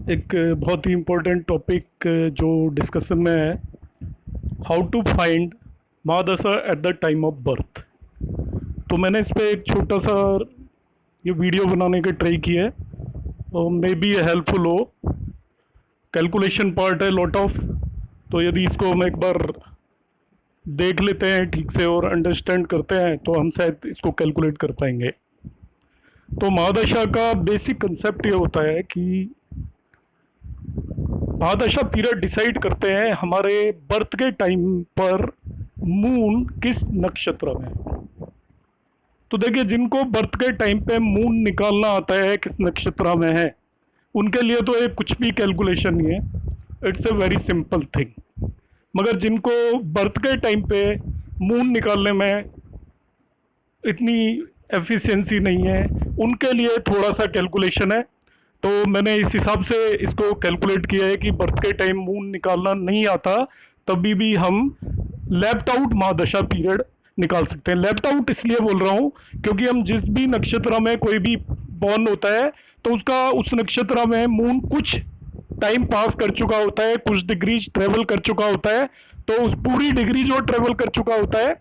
एक बहुत ही इम्पोर्टेंट टॉपिक जो डिस्कशन में है, how to find mahadasha at the time of birth. तो मैंने इस पे एक छोटा सा ये वीडियो बनाने की ट्राई की है और मे बी हेल्पफुल हो। कैलकुलेशन पार्ट है लॉट ऑफ, तो यदि इसको हम एक बार देख लेते हैं ठीक से और अंडरस्टैंड करते हैं तो हम शायद इसको कैलकुलेट कर पाएंगे। तो महादशा का बेसिक कंसेप्ट ये होता है कि महादशा पीरियड डिसाइड करते हैं हमारे बर्थ के टाइम पर मून किस नक्षत्र में है। तो देखिए, जिनको बर्थ के टाइम पे मून निकालना आता है किस नक्षत्र में है, उनके लिए तो ये कुछ भी कैलकुलेशन नहीं है, it's a very simple thing. मगर जिनको बर्थ के टाइम पे मून निकालने में इतनी एफिशिएंसी नहीं है, उनके लिए थोड़ा सा कैलकुलेशन है। तो मैंने इस हिसाब से इसको कैलकुलेट किया है कि बर्थ के टाइम मून निकालना नहीं आता तभी भी हम लेफ्ट आउट महादशा पीरियड निकाल सकते हैं। लेफ्ट आउट इसलिए बोल रहा हूँ क्योंकि हम जिस भी नक्षत्र में कोई भी बॉर्न होता है तो उसका उस नक्षत्र में मून कुछ टाइम पास कर चुका होता है, कुछ डिग्री ट्रेवल कर चुका होता है। तो उस पूरी डिग्री जो ट्रेवल कर चुका होता है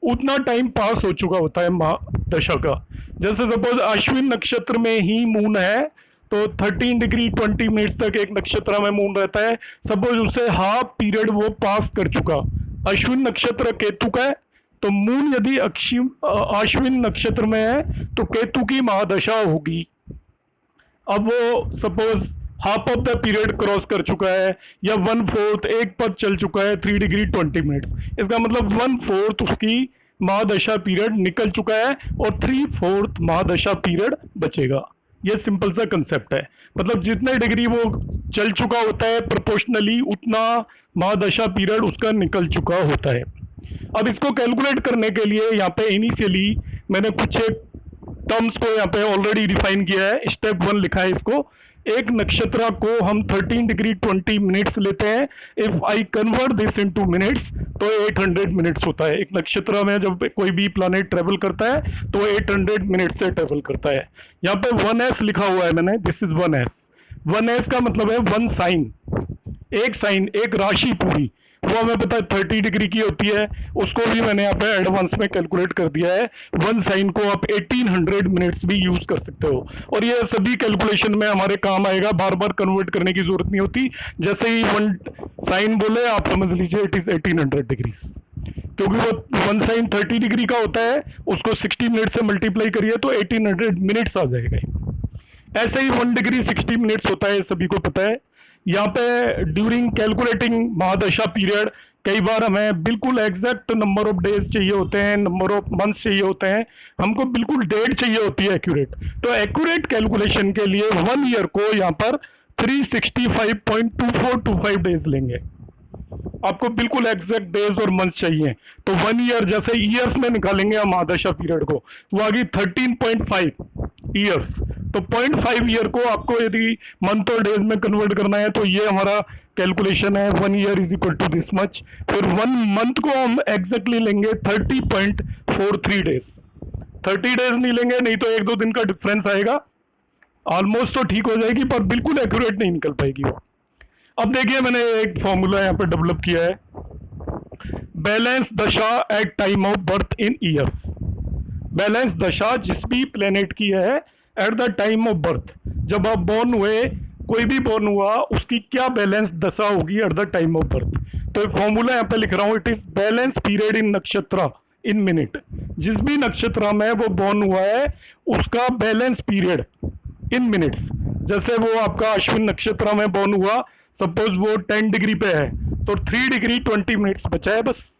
उतना टाइम पास हो चुका होता है महादशा का। जैसे सपोज अश्विन नक्षत्र में ही मून है तो 13 डिग्री 20 मिनट्स तक एक नक्षत्र में मून रहता है। सपोज उसे हाफ पीरियड वो पास कर चुका। अश्विन नक्षत्र केतु का है तो मून यदि अश्विन नक्षत्र में है तो केतु की महादशा होगी। अब वो suppose half of the period cross कर चुका है या 1/4 एक पद चल चुका है 3 डिग्री 20 मिनट्स, इसका मतलब 1/4 उसकी महादशा पीरियड निकल चुका है और 3/4 महादशा पीरियड बचेगा। ये सिंपल सा कंसेप्ट है। मतलब जितने डिग्री वो चल चुका होता है प्रोपोर्शनली उतना महादशा पीरियड उसका निकल चुका होता है। अब इसको कैलकुलेट करने के लिए यहाँ पे इनिशियली मैंने कुछ एक टर्म्स को यहाँ पे ऑलरेडी डिफाइन किया है। स्टेप 1 लिखा है इसको, एक नक्षत्र को हम 13 डिग्री 20 मिनट्स लेते हैं। If I convert this into minutes तो 800 मिनट्स होता है। एक नक्षत्र में जब कोई भी प्लैनेट ट्रेवल करता है तो 800 मिनट से ट्रेवल करता है। यहाँ पे 1s लिखा हुआ है मैंने, दिस इज 1s। 1s का मतलब है 1 साइन, एक साइन, एक राशि पूरी। वो हमें पता है 30 डिग्री की होती है, उसको भी मैंने यहाँ पे एडवांस में कैलकुलेट कर दिया है। 1 साइन को आप 1800 मिनट्स भी यूज कर सकते हो और ये सभी कैलकुलेशन में हमारे काम आएगा, बार बार कन्वर्ट करने की जरूरत नहीं होती। जैसे ही 1 साइन बोले आप समझ लीजिए इट इज 1800 डिग्रीज, क्योंकि वो 1 साइन 30 डिग्री का होता है, उसको 60 मिनट से मल्टीप्लाई करिए तो 1800 मिनट्स आ जाएगा। ऐसे ही 1 डिग्री 60 मिनट्स होता है, सभी को पता है। यहाँ पे ड्यूरिंग कैलकुलेटिंग महादशा पीरियड कई बार हमें बिल्कुल एग्जैक्ट नंबर ऑफ डेज चाहिए होते हैं, नंबर ऑफ मंथ्स चाहिए होते हैं, हमको बिल्कुल डेट चाहिए होती है एक्यूरेट। तो एक्यूरेट कैलकुलेशन के लिए 1 ईयर को यहाँ पर 365.2425 डेज लेंगे। आपको बिल्कुल एग्जैक्ट डेज और मंथ चाहिए तो 1 ईयर जैसे ईयर्स में निकालेंगे हम महादशा पीरियड को, वो आ गई 13.5 ईयर्स। तो 0.5 ईयर को आपको यदि मंथ और डेज में कन्वर्ट करना है तो ये हमारा कैलकुलेशन है, 1 year is equal to this much. फिर 1 मंथ को हम एग्जैक्टली लेंगे 30.43 डेज। 30 डेज नहीं लेंगे, नहीं तो 1-2 दिन का डिफरेंस आएगा, ऑलमोस्ट तो ठीक हो जाएगी पर बिल्कुल एक्यूरेट नहीं निकल पाएगी वो। अब देखिए, मैंने एक फॉर्मूला यहाँ पे डेवलप किया है, balance dasha at time of birth in years. Balance dasha जिस भी प्लेनेट की है at the time of birth, जब आप बॉर्न हुए, कोई भी बॉर्न हुआ, उसकी क्या बैलेंस दशा होगी eight the time of birth. तो एक फॉर्मूला यहाँ पे लिख रहा हूँ, it is balance period in नक्षत्र इन मिनट। जिस भी नक्षत्र में वो बॉर्न हुआ है उसका बैलेंस पीरियड इन मिनट्स। जैसे वो आपका अश्विन नक्षत्र में बॉर्न हुआ, सपोज वो 10 डिग्री पे है तो 3 डिग्री 20 मिनट्स बचा है बस,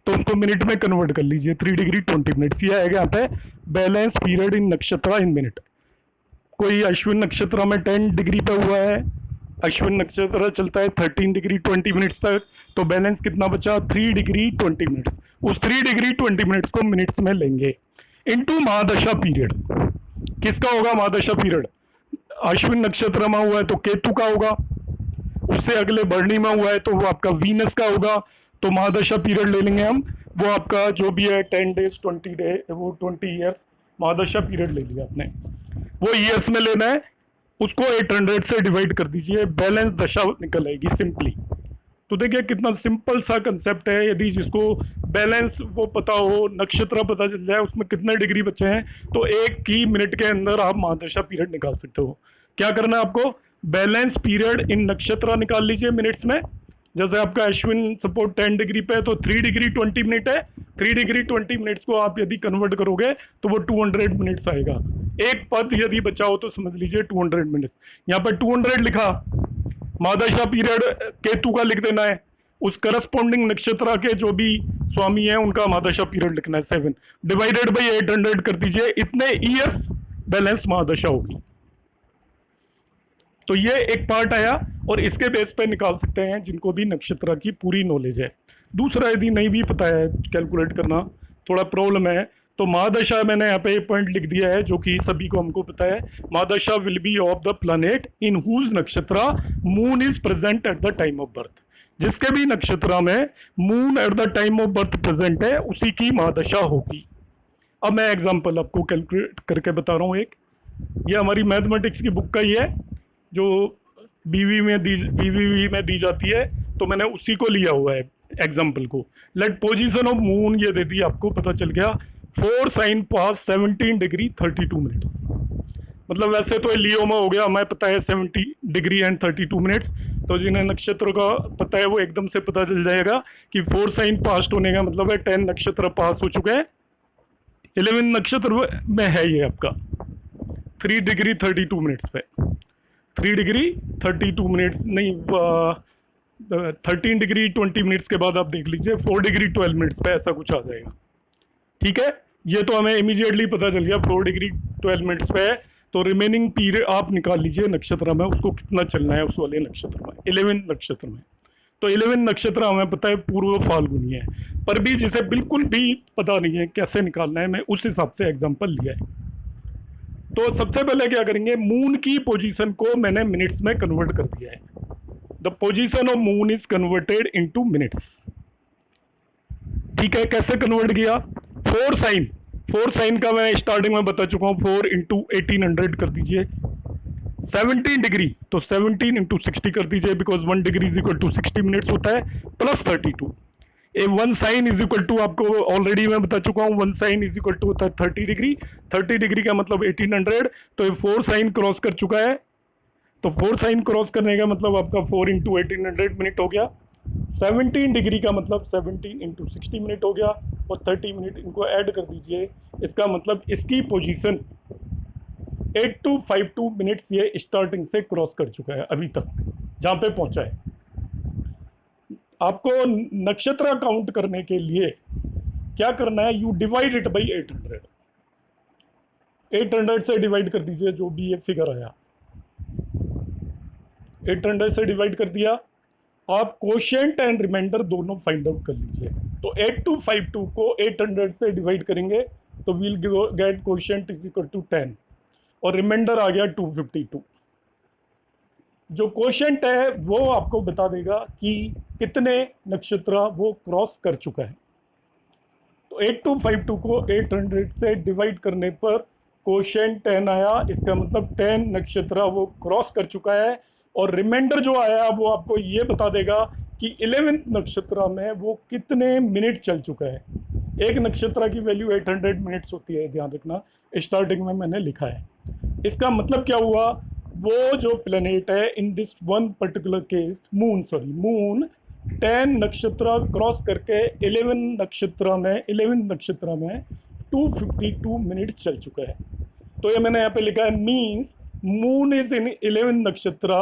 तो उसको मिनट में कन्वर्ट कर लीजिए, 3 डिग्री 20 मिनट्स। ये आएगा यहाँ पे बैलेंस पीरियड इन नक्षत्र इन मिनट। कोई अश्विन नक्षत्र में 10 डिग्री पे हुआ है, अश्विन नक्षत्र चलता है 13 डिग्री 20 मिनट्स तक, तो बैलेंस कितना बचा, 3 डिग्री 20 मिनट्स। उस 3 डिग्री 20 मिनट्स को मिनट्स में लेंगे इनटू महादशा पीरियड। किसका होगा महादशा पीरियड, अश्विन नक्षत्र में हुआ है तो केतु का होगा, उससे अगले भरणी में हुआ है तो वो आपका वीनस का होगा। तो महादशा पीरियड ले लेंगे हम, वो आपका जो भी है 10 डेज 20 डे, वो 20 ईयर्स महादशा पीरियड ले लिया आपने, वो ईयर्स में लेना है। उसको 800 से डिवाइड कर दीजिए, बैलेंस दशा निकल आएगी सिंपली। तो देखिए कितना सिंपल सा कंसेप्ट है। यदि जिसको बैलेंस वो पता हो, नक्षत्र पता चल जाए उसमें कितने डिग्री बचे हैं, तो एक ही मिनट के अंदर आप महादशा पीरियड निकाल सकते हो। क्या करना है आपको, बैलेंस पीरियड इन नक्षत्र निकाल लीजिए मिनट्स में। जैसे आपका अश्विन सपोर्ट 10 डिग्री पे है तो 3 डिग्री 20 मिनट है। 3 डिग्री 20 मिनट्स को आप यदि कन्वर्ट करोगे तो वो 200 मिनट्स आएगा। एक पद यदि बचा हो तो समझ लीजिए 200 मिनट्स। यहाँ पर 200 लिखा, महादशा पीरियड केतु का लिख देना है, उस करस्पॉन्डिंग नक्षत्र के जो भी स्वामी है उनका महादशा पीरियड लिखना है 7 डिवाइडेड बाई 800 कर दीजिए, इतने ईयर्स बैलेंस महादशा होगी। तो ये एक पार्ट आया और इसके बेस पे निकाल सकते हैं जिनको भी नक्षत्र की पूरी नॉलेज है। दूसरा यदि नहीं भी पता है कैलकुलेट करना, थोड़ा प्रॉब्लम है, तो महादशा मैंने यहाँ पे पॉइंट लिख दिया है जो कि सभी को हमको पता है। Mahadasha will be of the planet in whose nakshatra moon is present at the time of birth. जिसके भी नक्षत्र में moon at the time of birth present है उसी की महादशा होगी। अब मैं एग्जांपल आपको कैलकुलेट करके बता रहा हूँ। एक ये हमारी मैथमेटिक्स की बुक का ही है जो बीवीवी में दी जाती है, तो मैंने उसी को लिया हुआ है एग्जाम्पल को। लेट पोजीशन ऑफ मून ये दे दी, आपको पता चल गया 4 साइन पास 17 डिग्री 32 मिनट्स। मतलब वैसे तो लियो में हो गया, हमें पता है 70 डिग्री एंड 32 मिनट्स, तो जिन्हें नक्षत्र का पता है वो एकदम से पता चल जाएगा कि 4 साइन पास्ट होने का मतलब है 10 नक्षत्र पास हो चुके हैं। 11 नक्षत्र में है ये आपका 3 डिग्री 32 मिनट्स पे, 3 डिग्री 32 मिनट्स नहीं, 13 डिग्री 20 मिनट्स के बाद आप देख लीजिए 4 डिग्री 12 मिनट्स पे ऐसा कुछ आ जाएगा। ठीक है, ये तो हमें इमीडिएटली पता चल गया 4 डिग्री 12 मिनट्स पे है। तो रिमेनिंग पीरियड आप निकाल लीजिए नक्षत्र में, उसको कितना चलना है उस वाले नक्षत्र में, 11 नक्षत्र में। तो 11 नक्षत्र हमें पता है पूर्व फाल्गुनी है, पर भी जिसे बिल्कुल भी पता नहीं है कैसे निकालना है, मैं उस हिसाब से एग्जाम्पल लिया है। तो सबसे पहले क्या करेंगे, मून की पोजीशन को मैंने मिनट्स में कन्वर्ट कर दिया है। The position of moon is converted into minutes. ठीक है, कैसे कन्वर्ट किया, 4 साइन का मैं स्टार्टिंग में बता चुका हूँ, 4 इंटू 1800 कर दीजिए। 17 डिग्री तो 17 इंटू 60 कर दीजिए, because 1 degree is equal to 60 minutes होता है, plus 32। A 1 sign is equal to, आपको ऑलरेडी मैं बता चुका हूँ, 1 साइन इज इक्वल टू होता है 30 डिग्री। 30 डिग्री का मतलब 1800, तो ये 4 साइन क्रॉस कर चुका है, तो 4 साइन क्रॉस करने का मतलब आपका 4 इंटू 1800 मिनट हो गया। 17 डिग्री का मतलब 17 इंटू 60 मिनट हो गया, और 30 मिनट इनको ऐड कर दीजिए। इसका मतलब इसकी पोजीशन 8252 मिनट्स ये स्टार्टिंग से क्रॉस कर चुका है अभी तक जहाँ पे पहुँचा है। आपको नक्षत्र काउंट करने के लिए क्या करना है, यू डिवाइड इट बाई 800। 800 से डिवाइड कर दीजिए जो भी ये फिगर आया, 800 से डिवाइड कर दिया। आप कोशेंट एंड रिमाइंडर दोनों फाइंड आउट कर लीजिए। तो 8252 को 800 से डिवाइड करेंगे तो we'll get quotient is equal to 10, और रिमाइंडर आ गया 252। जो कोशेंट है वो आपको बता देगा कि कितने नक्षत्र वो क्रॉस कर चुका है। तो 8252 को 800 से डिवाइड करने पर कोशेंट 10 आया, इसका मतलब 10 नक्षत्र वो क्रॉस कर चुका है। और रिमाइंडर जो आया वो आपको ये बता देगा कि 11 नक्षत्र में वो कितने मिनट चल चुका है। एक नक्षत्र की वैल्यू 800 मिनट्स होती है, ध्यान रखना, स्टार्टिंग में मैंने लिखा है। इसका मतलब क्या हुआ, वो जो प्लेनेट है in this one particular case moon 10 नक्षत्र क्रॉस करके 11 नक्षत्र में 252 मिनट चल चुका है। तो ये मैंने यहाँ पे लिखा है, मीन्स मून इज इन 11 नक्षत्र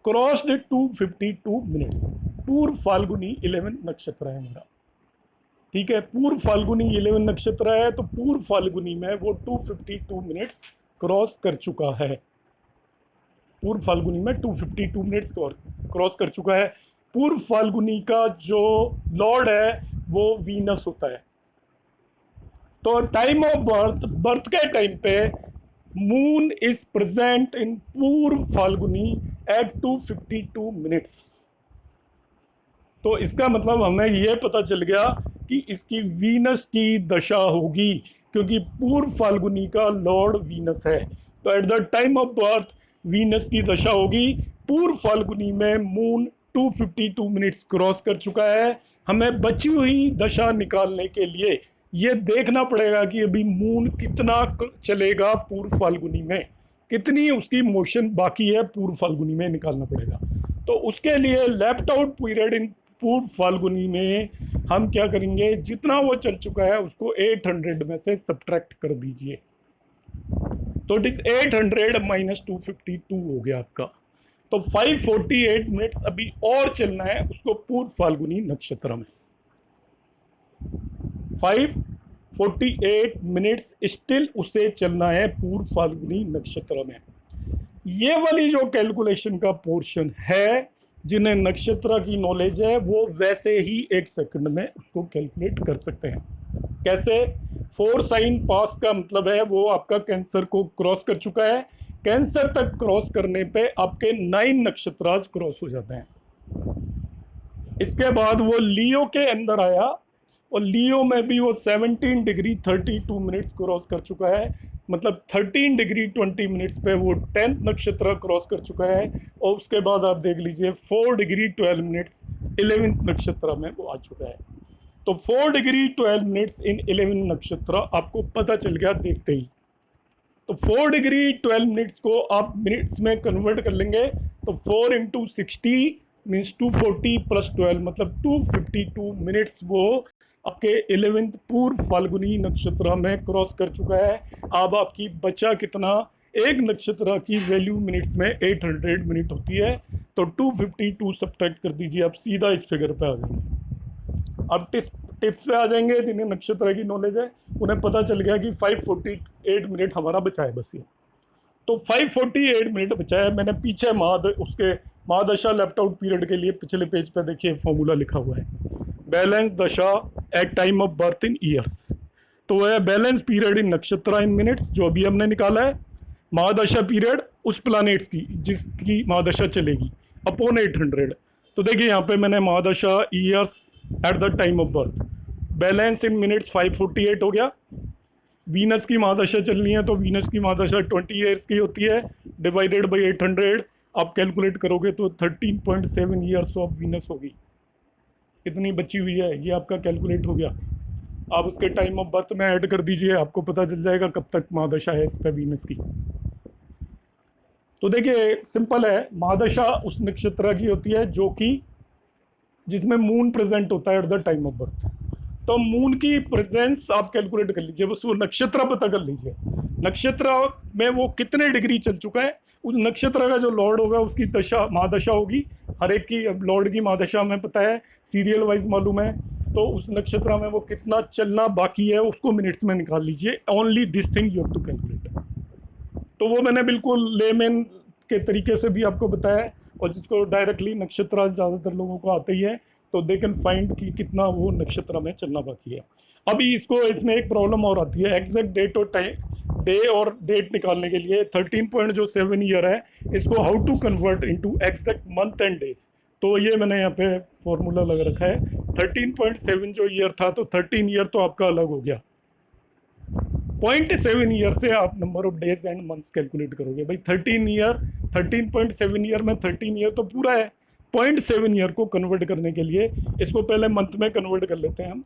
क्रॉस्ड 252 मिनट्स। पूर्व फाल्गुनी 11 नक्षत्र है मेरा। ठीक है, पूर्व फाल्गुनी 11 नक्षत्र है, तो पूर्व फाल्गुनी में वो 252 मिनट्स क्रॉस कर चुका है। पूर्व फाल्गुनी में 252 मिनट्स क्रॉस कर चुका है। पूर्व फाल्गुनी का जो लॉर्ड है वो वीनस होता है। तो टाइम ऑफ बर्थ के टाइम पे मून इज प्रेजेंट इन पूर्व फाल्गुनी एट 252 मिनट्स। तो इसका मतलब हमें यह पता चल गया कि इसकी वीनस की दशा होगी, क्योंकि पूर्व फाल्गुनी का लॉर्ड वीनस है। तो eight the time of birth Venus की दशा होगी पूर्व फाल्गुनी में मून 252 मिनट्स क्रॉस कर चुका है। हमें बची हुई दशा निकालने के लिए ये देखना पड़ेगा कि अभी मून कितना चलेगा पूर्व फाल्गुनी में, कितनी उसकी मोशन बाकी है पूर्व फाल्गुनी में निकालना पड़ेगा। तो उसके लिए लेफ्ट आउट पीरियड इन पूर्व फाल्गुनी में हम क्या करेंगे, जितना वो चल चुका है उसको 800 में से सब्ट्रैक्ट कर दीजिए। तो इट इज 800 माइनस 252 हो गया आपका। तो 548 मिनट्स अभी और चलना है उसको पूर्व फाल्गुनी नक्षत्र में। 548 मिनट्स स्टिल उसे चलना है पूर्व फाल्गुनी नक्षत्र में। ये वाली जो कैलकुलेशन का पोर्शन है, जिन्हें नक्षत्र की नॉलेज है वो वैसे ही 1 सेकंड में उसको कैलकुलेट कर सकते हैं। कैसे? 4 साइन पास का मतलब है वो आपका कैंसर को क्रॉस कर चुका है। कैंसर तक क्रॉस करने पे आपके 9 नक्षत्राज क्रॉस हो जाते हैं। इसके बाद वो लियो के अंदर आया और लियो में भी वो 17 डिग्री 32 मिनट्स क्रॉस कर चुका है। मतलब 13 डिग्री 20 मिनट्स पे वो 10th नक्षत्र क्रॉस कर चुका है। और उसके बाद आप देख लीजिए 4 डिग्री 12 मिनट्स 11th नक्षत्र में वो आ चुका है। तो 4 डिग्री 12 मिनट्स इन 11 नक्षत्र आपको पता चल गया देखते ही। तो 4 डिग्री 12 मिनट्स को आप मिनट्स में कन्वर्ट कर लेंगे तो 4 इंटू 60 मीन्स 240 प्लस 12 मतलब 252 मिनट्स वो आपके 11th पूर्व फाल्गुनी नक्षत्र में क्रॉस कर चुका है। अब आपकी बचा कितना, एक नक्षत्र की वैल्यू मिनट्स में 800 मिनट होती है। तो 252 सब्ट्रैक्ट कर दीजिए, आप सीधा इस फिगर पे आ जाएंगे। अब टिप्स पे आ जाएंगे। जिन्हें नक्षत्र की नॉलेज है उन्हें पता चल गया कि 548 मिनट हमारा बचा है बस ये। तो 548 मिनट बचा है। मैंने पीछे उसके महादशा लेफ्ट आउट पीरियड के लिए पिछले पेज पे देखिए फॉर्मूला लिखा हुआ है, balance dasha at time of birth in years. तो वह है बैलेंस पीरियड इन नक्षत्र इन मिनट्स जो अभी हमने निकाला है, महादशा पीरियड उस प्लानेट की जिसकी महादशा चलेगी अपॉन 800। तो देखिए यहाँ पे मैंने mahadasha years at the time of birth, balance in minutes 548 हो गया। वीनस की महादशा चलनी है तो वीनस की महादशा 20 ईयर्स की होती है, डिवाइडेड बाई 800 आप कैलकुलेट करोगे तो 13.7 ईयर्स ऑफ वीनस होगी। कितनी बची हुई है ये आपका कैलकुलेट हो गया। आप उसके टाइम ऑफ बर्थ में ऐड कर दीजिए, आपको पता चल जाएगा कब तक महादशा है इस पे वीनस की। तो देखिए सिंपल है, महादशा उस नक्षत्र की होती है जो कि जिसमें मून प्रेजेंट होता है at the time of birth. तो मून की प्रेजेंस आप कैलकुलेट कर लीजिए, बस वो नक्षत्र पता कर लीजिए, नक्षत्र में वो कितने डिग्री चल चुका है। उस नक्षत्र का जो लॉर्ड होगा उसकी दशा महादशा होगी। हर एक की लॉर्ड की महादशा हमें पता है, सीरियल वाइज मालूम है। तो उस नक्षत्र में वो कितना चलना बाकी है उसको मिनट्स में निकाल लीजिए। Only this thing you have to calculate. तो वो मैंने बिल्कुल लेमैन के तरीके से भी आपको बताया है, और जिसको डायरेक्टली नक्षत्र ज़्यादातर लोगों को आते ही है तो दे कैन फाइंड कि कितना वो नक्षत्र में चलना बाकी है। अभी इसमें एक प्रॉब्लम और आती है, एग्जैक्ट डेट और टाइम, डे और डेट निकालने के लिए 13.7 ईयर है, इसको how to convert into exact month and days. तो ये मैंने यहाँ पे फॉर्मूला लगा रखा है। 13.7 जो ईयर था तो 13 ईयर तो आपका अलग हो गया, 0.7 ईयर से आप number of days and months calculate करोगे। भाई 13 ईयर, 13.7 ईयर में 13 ईयर तो पूरा है, 0.7 ईयर को कन्वर्ट करने के लिए इसको पहले मंथ में कन्वर्ट कर लेते हैं हम।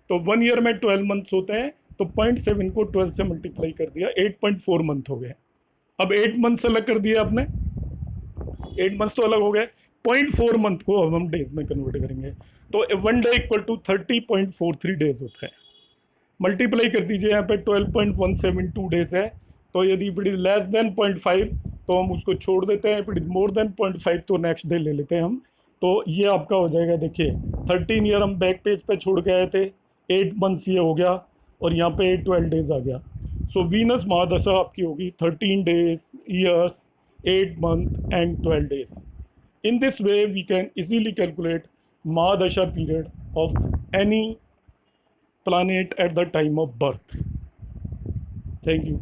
तो 1 ईयर में 12 मंथ्स होते हैं, तो 0.7 को 12 से मल्टीप्लाई कर दिया, 8.4 मंथ हो गए। अब 8 मंथ्स अलग कर दिए आपने, 8 मंथ्स तो अलग हो गए, 0.4 मंथ को अब हम डेज में कन्वर्ट करेंगे। तो 1 डे इक्वल टू 30.43 डेज होता है। मल्टीप्लाई कर दीजिए, यहाँ पे 12.172 डेज है। तो यदि इट इज लेस देन 0.5 तो हम उसको छोड़ देते हैं, इट इज मोर देन 0.5 तो नेक्स्ट डे ले लेते हैं हम। तो ये आपका हो जाएगा, देखिए 13 ईयर हम बैक पेज पे छोड़ के आए थे, 8 मंथ्स ये हो गया और यहाँ पे 12 डेज आ गया। सो वीनस महादशा आपकी होगी 13 days, years, 8 month and 12 days. In this way, we can easily calculate Mahadasha period of any planet at the time of birth. Thank you.